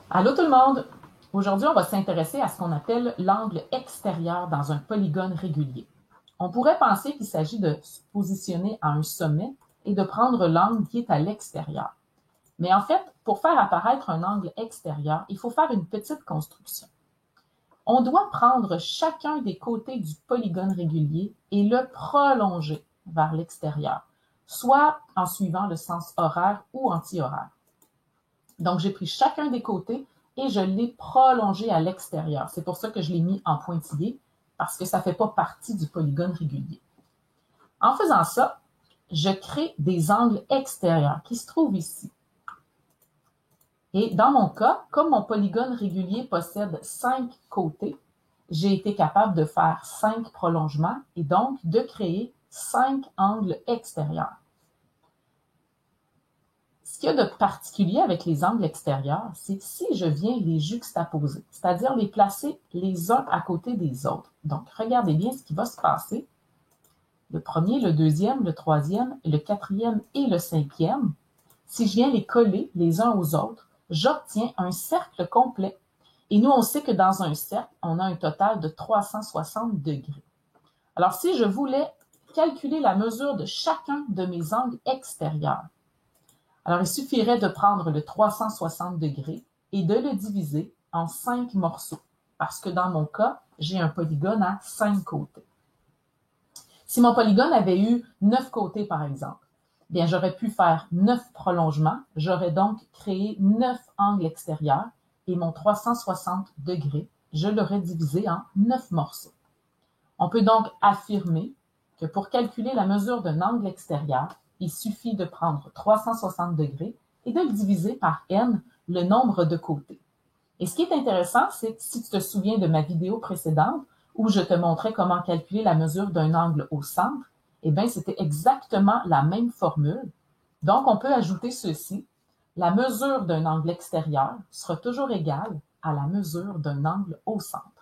Allô tout le monde! Aujourd'hui, on va s'intéresser à ce qu'on appelle l'angle extérieur dans un polygone régulier. On pourrait penser qu'il s'agit de se positionner à un sommet et de prendre l'angle qui est à l'extérieur. Mais en fait, pour faire apparaître un angle extérieur, il faut faire une petite construction. On doit prendre chacun des côtés du polygone régulier et le prolonger vers l'extérieur, soit en suivant le sens horaire ou anti-horaire. Donc, j'ai pris chacun des côtés et je l'ai prolongé à l'extérieur. C'est pour ça que je l'ai mis en pointillé, parce que ça ne fait pas partie du polygone régulier. En faisant ça, je crée des angles extérieurs qui se trouvent ici. Et dans mon cas, comme mon polygone régulier possède 5 côtés, j'ai été capable de faire 5 prolongements et donc de créer 5 angles extérieurs. Ce qu'il y a de particulier avec les angles extérieurs, c'est si je viens les juxtaposer, c'est-à-dire les placer les uns à côté des autres. Donc, regardez bien ce qui va se passer. Le premier, le deuxième, le troisième, le quatrième et le cinquième. Si je viens les coller les uns aux autres, j'obtiens un cercle complet. Et nous, on sait que dans un cercle, on a un total de 360 degrés. Alors, si je voulais calculer la mesure de chacun de mes angles extérieurs, alors il suffirait de prendre le 360 degrés et de le diviser en 5 morceaux, parce que dans mon cas, j'ai un polygone à 5 côtés. Si mon polygone avait eu 9 côtés, par exemple, bien, j'aurais pu faire 9 prolongements, j'aurais donc créé 9 angles extérieurs et mon 360 degrés, je l'aurais divisé en 9 morceaux. On peut donc affirmer que pour calculer la mesure d'un angle extérieur, il suffit de prendre 360 degrés et de le diviser par n, le nombre de côtés. Et ce qui est intéressant, c'est que si tu te souviens de ma vidéo précédente où je te montrais comment calculer la mesure d'un angle au centre, eh bien, c'était exactement la même formule. Donc, on peut ajouter ceci. La mesure d'un angle extérieur sera toujours égale à la mesure d'un angle au centre.